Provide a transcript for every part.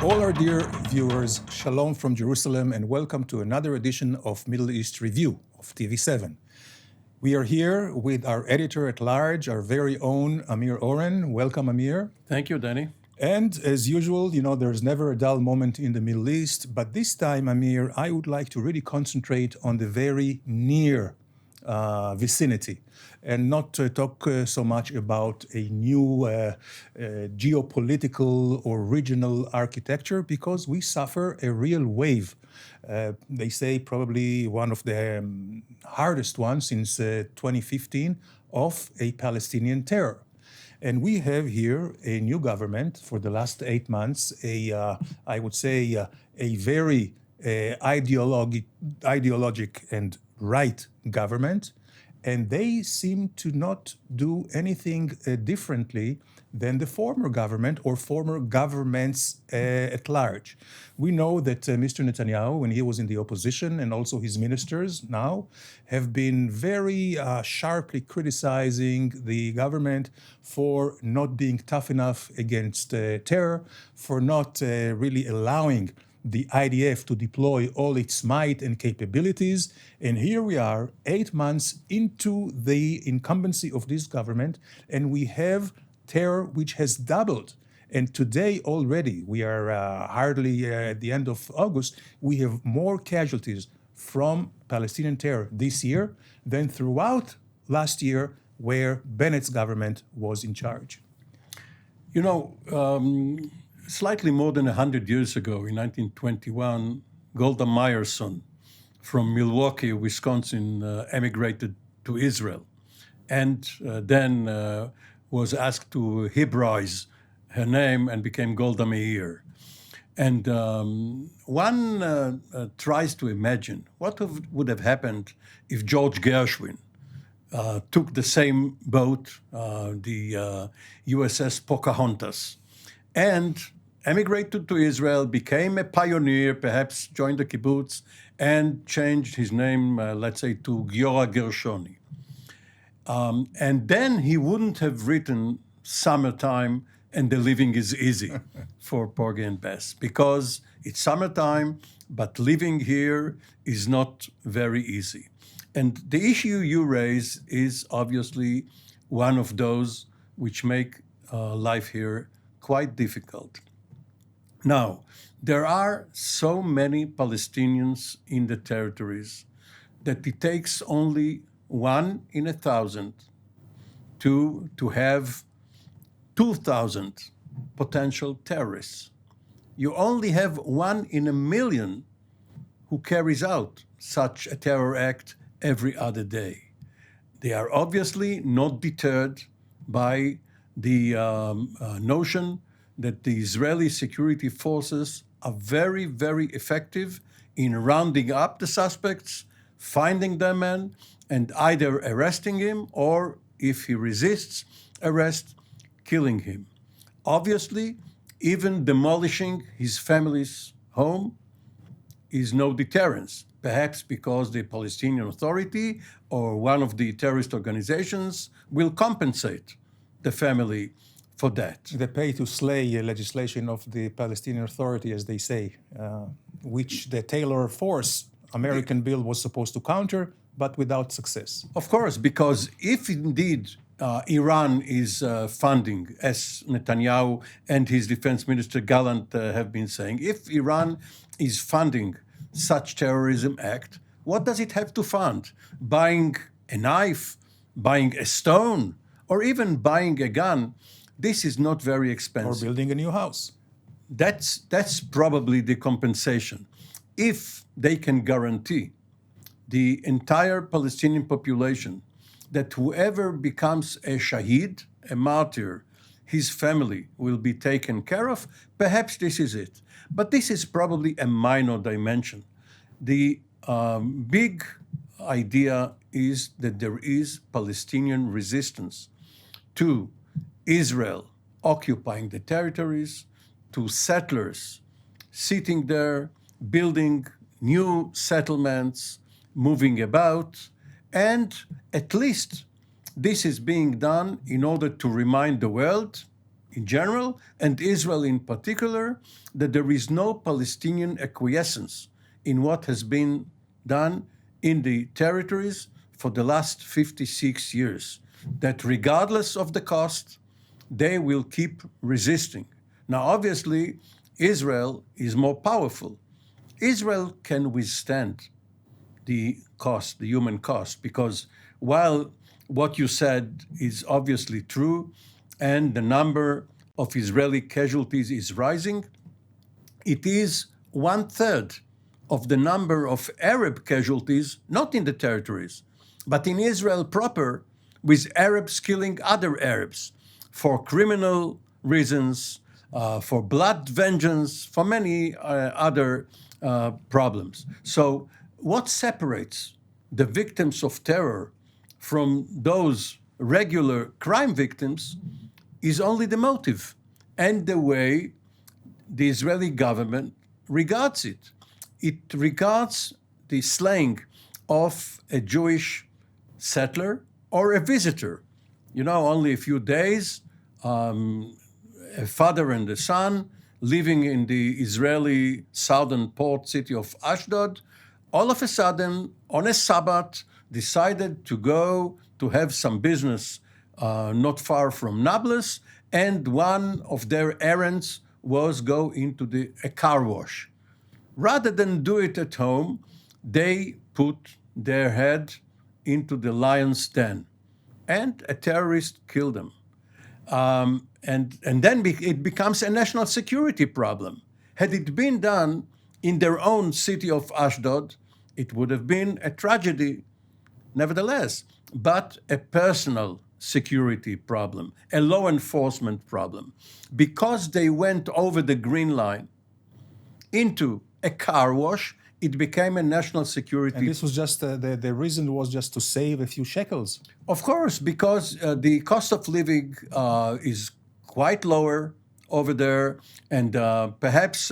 all our dear viewers, Shalom from Jerusalem, and welcome to another edition of Middle East Review of TV7. We are here with our editor-at-large, our very own Amir Oren. Welcome, Amir. Thank you, Danny. And as usual, there's never a dull moment in the Middle East, but this time, Amir, I would like to really concentrate on the very near vicinity and not talk so much about a new geopolitical or regional architecture, because we suffer a real wave. They say probably one of the hardest ones since 2015 of a Palestinian terror. And we have here a new government for the last 8 months, I would say a very ideologic and right government, and they seem to not do anything differently than the former government or former governments at large. We know that Mr. Netanyahu, when he was in the opposition, and also his ministers now, have been very sharply criticizing the government for not being tough enough against terror, for not really allowing the IDF to deploy all its might and capabilities. And here we are, 8 months into the incumbency of this government, and we have terror which has doubled. And today already, we are hardly at the end of August, we have more casualties from Palestinian terror this year than throughout last year, where Bennett's government was in charge. Slightly more than 100 years ago, in 1921, Golda Meir's son from Milwaukee, Wisconsin, emigrated to Israel, and then was asked to Hebraize her name and became Golda Meir. And one tries to imagine what would have happened if George Gershwin took the same boat, the USS Pocahontas, and emigrated to Israel, became a pioneer, perhaps joined the kibbutz, and changed his name, let's say, to Giora Gershoni. And then he wouldn't have written Summertime and The Living is Easy for Porgy and Bess, because it's summertime, but living here is not very easy. And the issue you raise is obviously one of those which make life here quite difficult. Now, there are so many Palestinians in the territories that it takes only 1 in 1,000 to have 2,000 potential terrorists. You only have 1 in 1,000,000 who carries out such a terror act every other day. They are obviously not deterred by the notion that the Israeli security forces are very, very effective in rounding up the suspects, finding them and either arresting him or, if he resists arrest, killing him. Obviously, even demolishing his family's home is no deterrence, perhaps because the Palestinian Authority or one of the terrorist organizations will compensate the family for that. The pay-to-slay legislation of the Palestinian Authority, as they say, which the Taylor Force American bill was supposed to counter, but without success. Of course, because if indeed Iran is funding, as Netanyahu and his defense minister Gallant have been saying, if Iran is funding such terrorism act, what does it have to fund? Buying a knife, buying a stone, or even buying a gun? This is not very expensive. Or building a new house. That's probably the compensation. If they can guarantee the entire Palestinian population that whoever becomes a shaheed, a martyr, his family will be taken care of, perhaps this is it. But this is probably a minor dimension. The big idea is that there is Palestinian resistance to Israel occupying the territories, to settlers sitting there, building new settlements, moving about, and at least this is being done in order to remind the world, in general, and Israel in particular, that there is no Palestinian acquiescence in what has been done in the territories for the last 56 years, that regardless of the cost, they will keep resisting. Now, obviously, Israel is more powerful. Israel can withstand the cost, the human cost, because while what you said is obviously true and the number of Israeli casualties is rising, it is 1/3 of the number of Arab casualties, not in the territories, but in Israel proper, with Arabs killing other Arabs for criminal reasons, for blood vengeance, for many other problems. So what separates the victims of terror from those regular crime victims is only the motive and the way the Israeli government regards it. It regards the slaying of a Jewish settler or a visitor. You know, only a few days, a father and a son living in the Israeli southern port city of Ashdod, all of a sudden, on a Sabbath, decided to go to have some business not far from Nablus, and one of their errands was go into a car wash. Rather than do it at home, they put their head into the lion's den, and a terrorist killed them. And then it becomes a national security problem. Had it been done in their own city of Ashdod, it would have been a tragedy, nevertheless, but a personal security problem, a law enforcement problem. Because they went over the green line into a car wash, it became a national security. And this was just, the reason was just to save a few shekels. Of course, because the cost of living is quite lower over there, and perhaps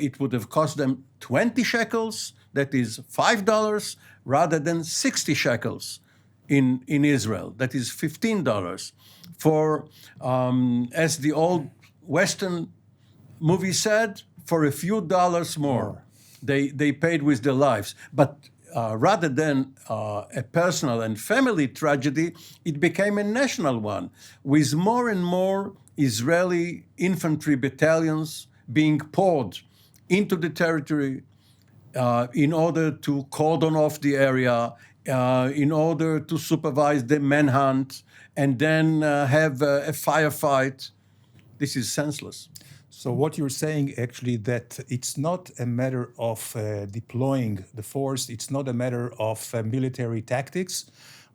it would have cost them 20 shekels, that is $5, rather than 60 shekels in Israel, that is $15. For, as the old Western movie said, for a few dollars more. They paid with their lives. But rather than a personal and family tragedy, it became a national one, with more and more Israeli infantry battalions being poured into the territory in order to cordon off the area, in order to supervise the manhunt, and then have a firefight. This is senseless. So what you're saying actually that it's not a matter of deploying the force, it's not a matter of military tactics.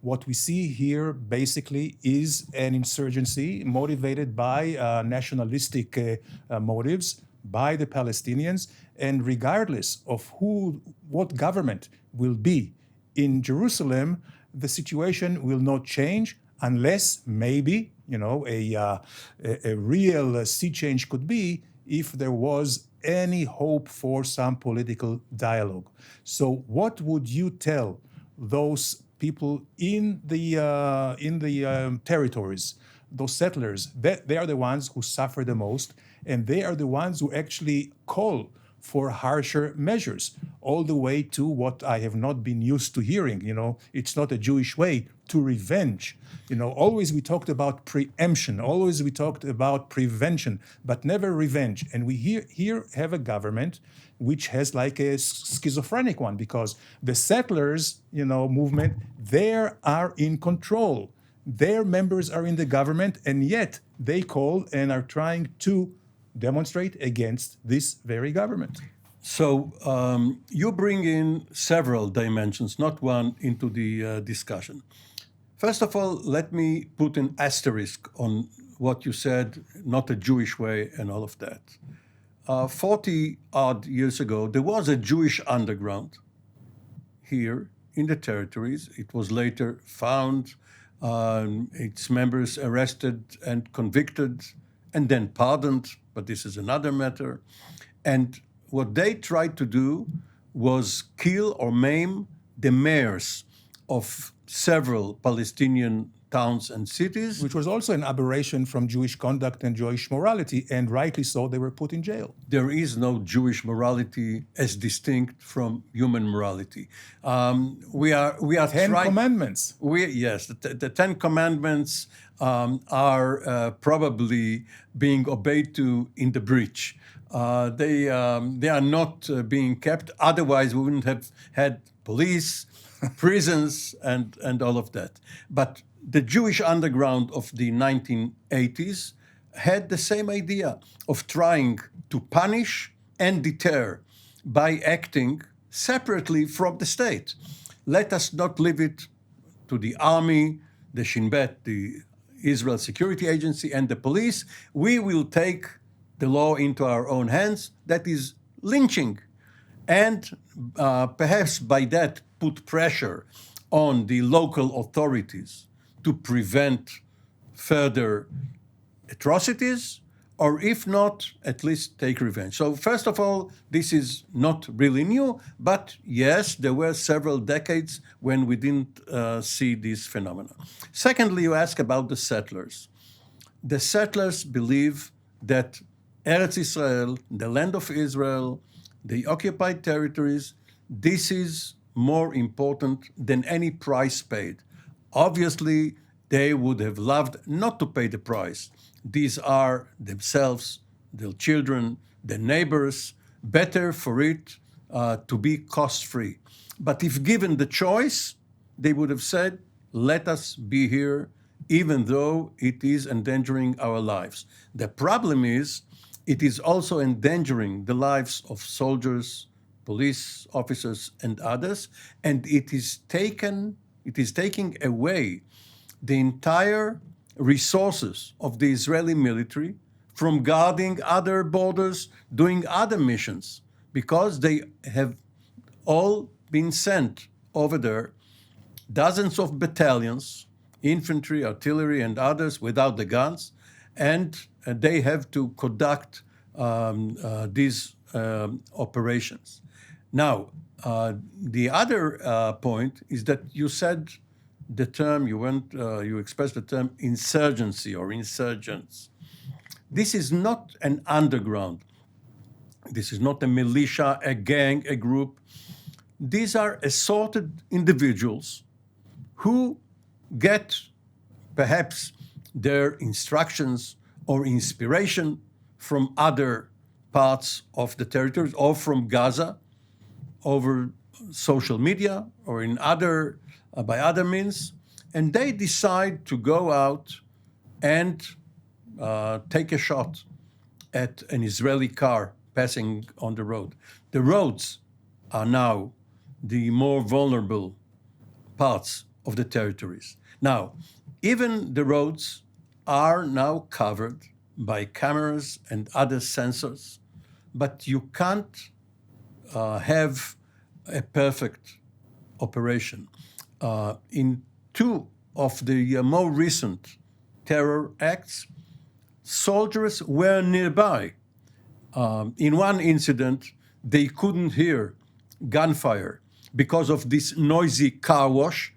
What we see here basically is an insurgency motivated by nationalistic motives by the Palestinians, and regardless of what government will be in Jerusalem, the situation will not change unless maybe, a real sea change could be if there was any hope for some political dialogue. So what would you tell those people in the territories, those settlers? They are the ones who suffer the most, and they are the ones who actually call for harsher measures, all the way to what I have not been used to hearing. It's not a Jewish way, to revenge. Always we talked about preemption, always we talked about prevention, but never revenge. And we here have a government which has like a schizophrenic one, because the settlers, movement, they are in control. Their members are in the government, and yet they call and are trying to demonstrate against this very government. So you bring in several dimensions, not one, into the discussion. First of all, let me put an asterisk on what you said, not a Jewish way and all of that. 40-odd years ago, there was a Jewish underground here in the territories. It was later found, its members arrested and convicted and then pardoned, but this is another matter. And what they tried to do was kill or maim the mayors of several Palestinian towns and cities. Which was also an aberration from Jewish conduct and Jewish morality, and rightly so, they were put in jail. There is no Jewish morality as distinct from human morality. We are Ten Commandments. Yes, the Ten Commandments are probably being obeyed to in the breach. They are not being kept. Otherwise, we wouldn't have had police, prisons, and all of that. But the Jewish underground of the 1980s had the same idea of trying to punish and deter by acting separately from the state. Let us not leave it to the army, the Shin Bet, the Israel Security Agency, and the police. We will take the law into our own hands. That is lynching. And perhaps by that put pressure on the local authorities to prevent further atrocities, or if not, at least take revenge. So first of all, this is not really new, but yes, there were several decades when we didn't see this phenomenon. Secondly, you ask about the settlers. The settlers believe that Eretz Israel, the land of Israel, the occupied territories, this is more important than any price paid. Obviously, they would have loved not to pay the price. These are themselves, their children, their neighbors, better for it to be cost-free. But if given the choice, they would have said, let us be here, even though it is endangering our lives. The problem is, it is also endangering the lives of soldiers, police officers, and others, and it is taking away the entire resources of the Israeli military from guarding other borders, doing other missions, because they have all been sent over there, dozens of battalions, infantry, artillery, and others without the guns, and they have to conduct these operations. Now, the other point is that you said the term, you expressed the term insurgency or insurgents. This is not an underground. This is not a militia, a gang, a group. These are assorted individuals who get perhaps their instructions or inspiration from other parts of the territories or from Gaza over social media or in by other means, and they decide to go out and take a shot at an Israeli car passing on the road. The roads are now the more vulnerable parts of the territories. Now, even the roads are now covered by cameras and other sensors, but you can't have a perfect operation. In two of the more recent terror acts, soldiers were nearby. In one incident, they couldn't hear gunfire because of this noisy car wash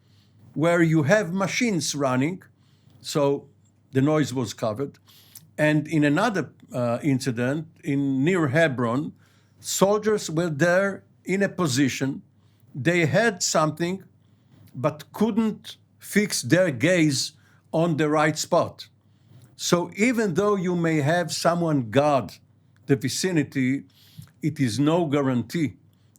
where you have machines running, so the noise was covered. And in another incident near Hebron, soldiers were there in a position, they had something, but couldn't fix their gaze on the right spot. So even though you may have someone guard the vicinity, it is no guarantee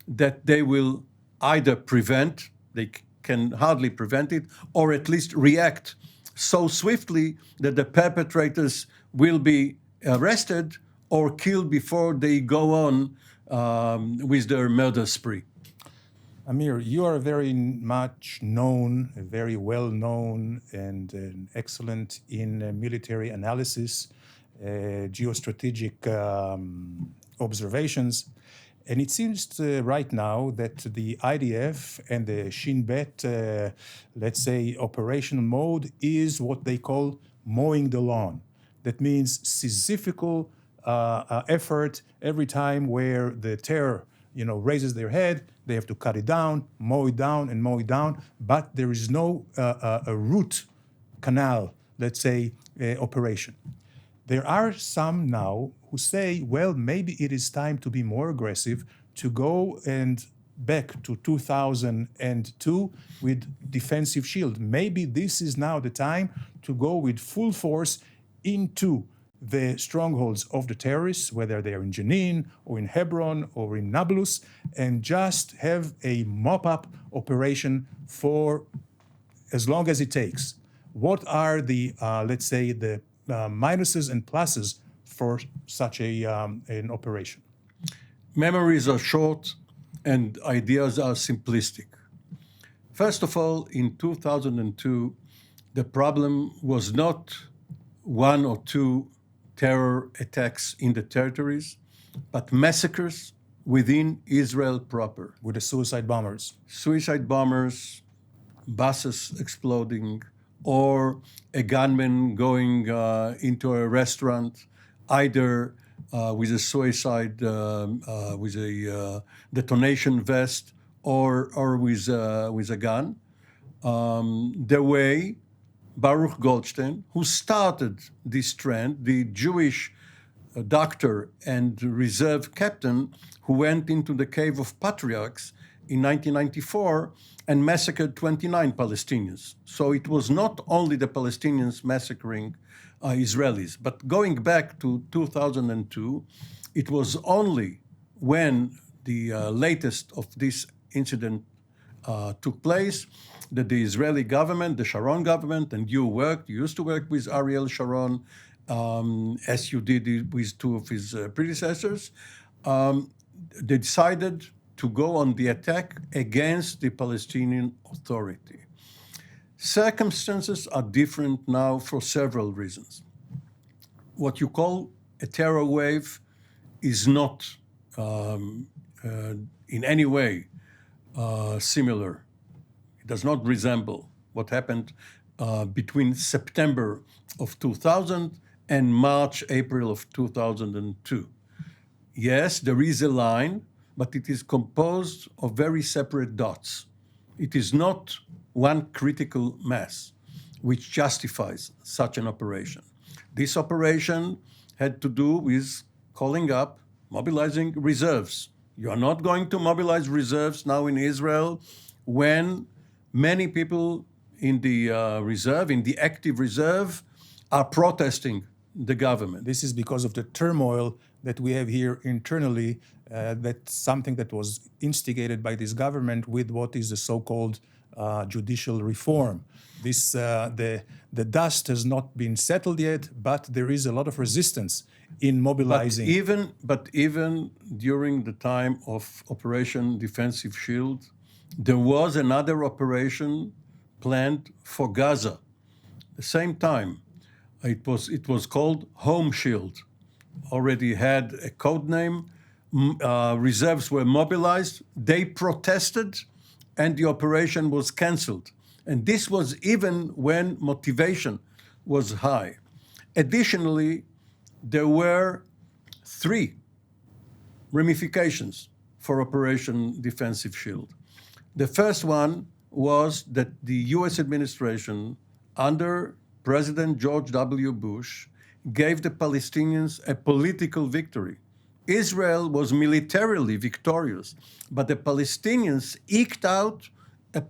that they will either prevent, they can hardly prevent it, or at least react so swiftly that the perpetrators will be arrested or killed before they go on with their murder spree. Amir, you are very much known, very well known, and excellent in military analysis, geostrategic observations. And it seems right now that the IDF and the Shin Bet, let's say, operational mode is what they call mowing the lawn. That means Sisyphical effort every time where the terror raises their head, they have to cut it down, mow it down, and mow it down. But there is no a root canal, let's say, operation. There are some now who say, well, maybe it is time to be more aggressive, to go and back to 2002 with defensive shield. Maybe this is now the time to go with full force into the strongholds of the terrorists, whether they are in Jenin or in Hebron or in Nablus, and just have a mop-up operation for as long as it takes. What are the, let's say, the minuses and pluses for such an operation? Memories are short and ideas are simplistic. First of all, in 2002, the problem was not one or two terror attacks in the territories, but massacres within Israel proper. With the suicide bombers. Suicide bombers, buses exploding, or a gunman going into a restaurant, either with a suicide, with a detonation vest, or with a gun. The way Baruch Goldstein, who started this trend, the Jewish doctor and reserve captain who went into the cave of patriarchs in 1994 and massacred 29 Palestinians. So it was not only the Palestinians massacring Israelis, but going back to 2002, it was only when the latest of this incident took place that the Israeli government, the Sharon government, and you used to work with Ariel Sharon, as you did with two of his predecessors, they decided to go on the attack against the Palestinian Authority. Circumstances are different now for several reasons. What you call a terror wave is not in any way similar. It does not resemble what happened between September of 2000 and March, April of 2002. Yes, there is a line, but it is composed of very separate dots. It is not one critical mass which justifies such an operation. This operation had to do with calling up, mobilizing reserves. You are not going to mobilize reserves now in Israel when many people in the reserve, in the active reserve, are protesting the government. This is because of the turmoil that we have here internally, that's something that was instigated by this government with what is the so-called judicial reform. This, the dust has not been settled yet, but there is a lot of resistance in mobilizing. But even during the time of Operation Defensive Shield, there was another operation planned for Gaza. At the same time, it was called Home Shield. Already had a code name. Reserves were mobilized. They protested, and the operation was canceled. And this was even when motivation was high. Additionally, there were three ramifications for Operation Defensive Shield. The first one was that the US administration, under President George W. Bush, gave the Palestinians a political victory. Israel was militarily victorious, but the Palestinians eked out a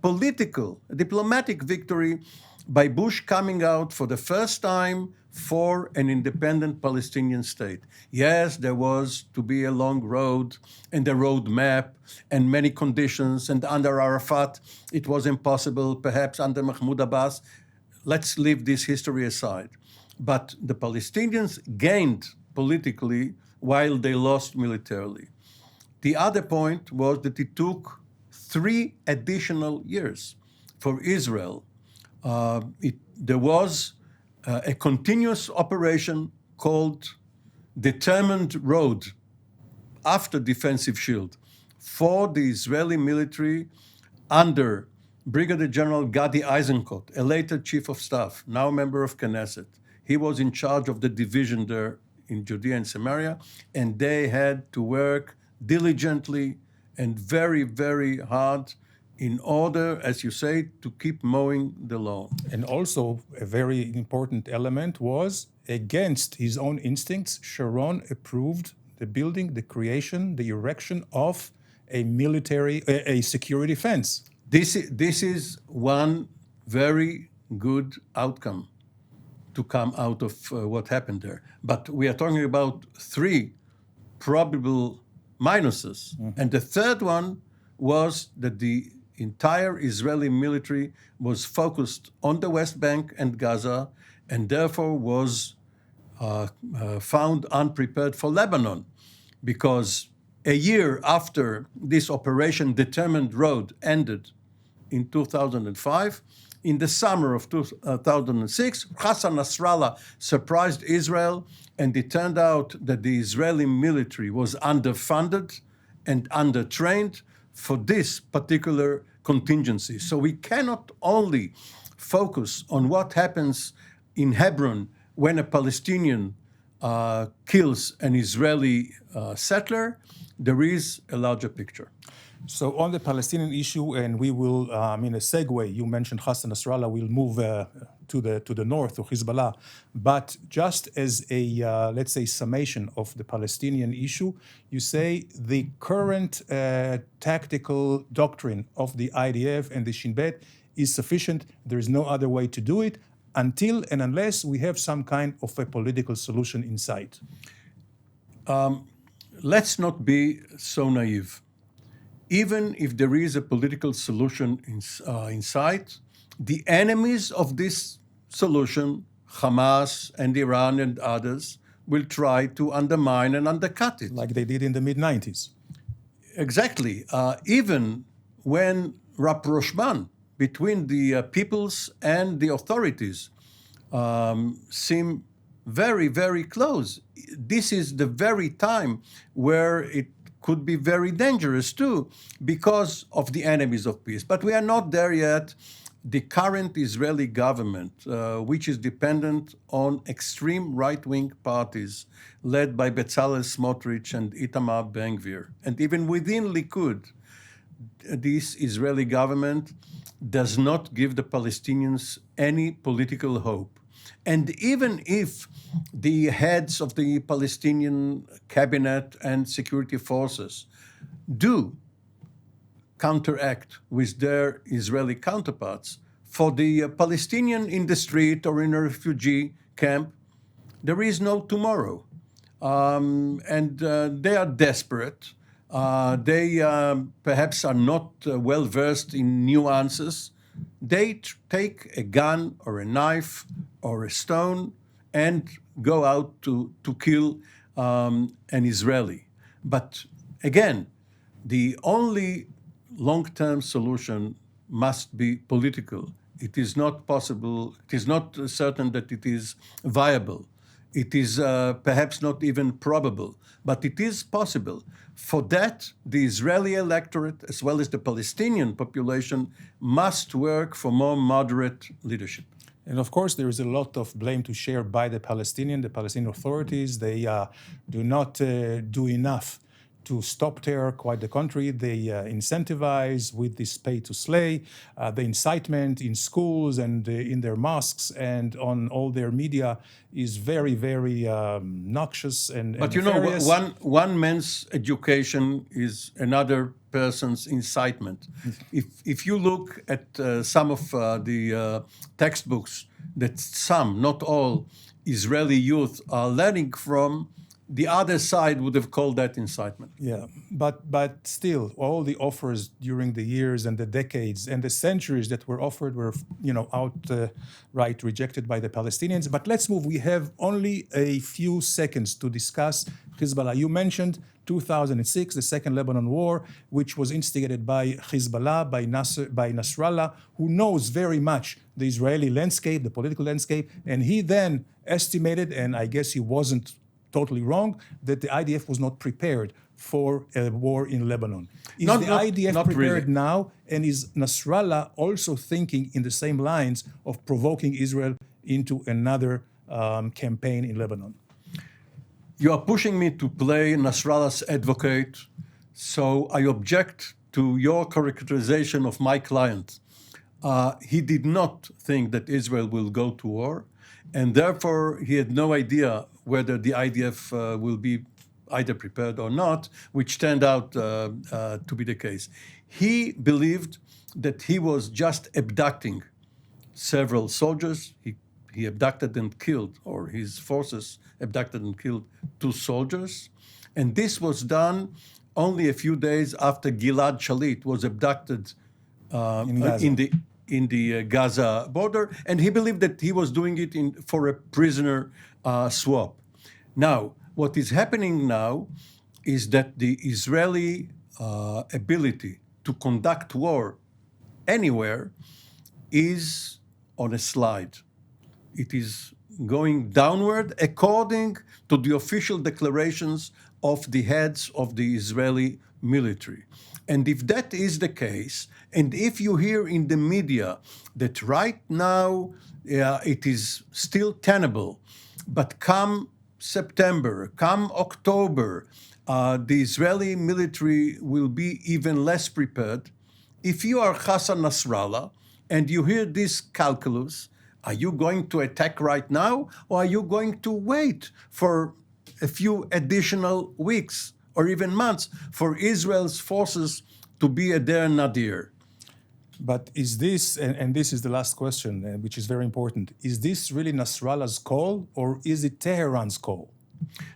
diplomatic victory by Bush coming out for the first time for an independent Palestinian state. Yes, there was to be a long road and a road map and many conditions, and under Arafat it was impossible, perhaps under Mahmoud Abbas. Let's leave this history aside. But the Palestinians gained politically while they lost militarily. The other point was that it took 3 additional years for Israel. There was a continuous operation called Determined Road after Defensive Shield for the Israeli military under Brigadier General Gadi Eisenkot, a later chief of staff, now a member of Knesset. He was in charge of the division there in Judea and Samaria, and they had to work diligently and very, very hard in order, as you say, to keep mowing the lawn. And also, a very important element was, against his own instincts, Sharon approved the building, the creation, the erection of a military, a security fence. This is one very good outcome to come out of what happened there. But we are talking about three probable minuses. And the third one was that the entire Israeli military was focused on the West Bank and Gaza, and therefore was found unprepared for Lebanon, because a year after this Operation Determined Road ended in 2005, in the summer of 2006, Hassan Nasrallah surprised Israel, and it turned out that the Israeli military was underfunded and undertrained for this particular contingency. So we cannot only focus on what happens in Hebron when a Palestinian kills an Israeli settler. There is a larger picture. So on the Palestinian issue, and we will, in a segue, you mentioned Hassan Nasrallah, we'll move to the north, to Hezbollah. But just as a, let's say, summation of the Palestinian issue, you say the current tactical doctrine of the IDF and the Shin Bet is sufficient. There is no other way to do it until and unless we have some kind of a political solution in sight. Let's not be so naive. Even if there is a political solution in sight, the enemies of this solution, Hamas and Iran and others, will try to undermine and undercut it. Like they did in the mid-90s. Exactly. Even when rapprochement between the peoples and the authorities seem very, very close. This is the very time where it could be very dangerous too, because of the enemies of peace. But we are not there yet. The current Israeli government, which is dependent on extreme right-wing parties led by Bezalel Smotrich and Itamar Ben-Gvir, and even within Likud, this Israeli government does not give the Palestinians any political hope. And even if the heads of the Palestinian cabinet and security forces do counteract with their Israeli counterparts, for the Palestinian in the street or in a refugee camp, there is no tomorrow. And they are desperate. They perhaps are not well versed in nuances. They take a gun or a knife or a stone and go out to kill an Israeli. But again, the only long-term solution must be political. It is not possible, it is not certain that it is viable. It is perhaps not even probable, but it is possible. For that, the Israeli electorate, as well as the Palestinian population, must work for more moderate leadership. And of course, there is a lot of blame to share by the Palestinian authorities. They do not do enough to stop terror, quite the contrary. They incentivize with this pay to slay, the incitement in schools and in their mosques and on all their media is very, very noxious and But nefarious. you know, one man's education is another person's incitement. If you look at some of the textbooks that some, not all, Israeli youth are learning from, the other side would have called that incitement. Yeah, but still, all the offers during the years and the decades and the centuries that were offered were, outright rejected by the Palestinians. But let's move. We have only a few seconds to discuss Hezbollah. You mentioned 2006, the Second Lebanon War, which was instigated by Hezbollah, by Nasrallah, who knows very much the Israeli landscape, the political landscape, and he then estimated, and I guess he wasn't totally wrong, that the IDF was not prepared for a war in Lebanon. Is the IDF prepared really now? And is Nasrallah also thinking in the same lines of provoking Israel into another campaign in Lebanon? You are pushing me to play Nasrallah's advocate, so I object to your characterization of my client, he did not think that Israel will go to war, and therefore he had no idea whether the IDF will be either prepared or not, which turned out to be the case. He believed that he was just abducting several soldiers. He abducted and killed, or his forces abducted and killed 2 soldiers. And this was done only a few days after Gilad Shalit was abducted in the Gaza border. And he believed that he was doing it for a prisoner swap. Now, what is happening now is that the Israeli ability to conduct war anywhere is on a slide. It is going downward according to the official declarations of the heads of the Israeli military. And if that is the case, and if you hear in the media that right now it is still tenable, but come September, come October, the Israeli military will be even less prepared. If you are Hassan Nasrallah and you hear this calculus, are you going to attack right now, or are you going to wait for a few additional weeks or even months for Israel's forces to be at their nadir? But is this, and this is the last question, which is very important, is this really Nasrallah's call, or is it Tehran's call?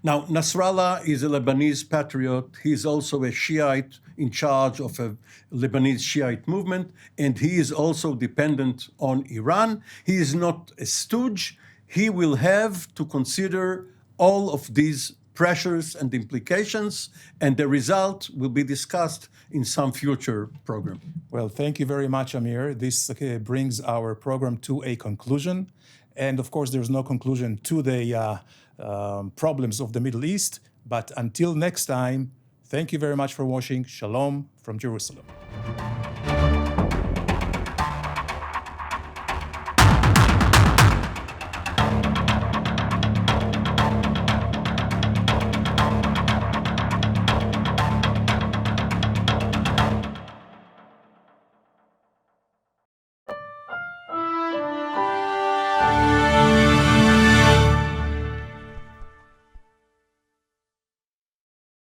Now, Nasrallah is a Lebanese patriot. He's also a Shiite in charge of a Lebanese Shiite movement, and he is also dependent on Iran. He is not a stooge. He will have to consider all of these pressures and implications, and the result will be discussed in some future program. Well, thank you very much, Amir. This brings our program to a conclusion. And of course, there's no conclusion to the problems of the Middle East. But until next time, thank you very much for watching. Shalom from Jerusalem.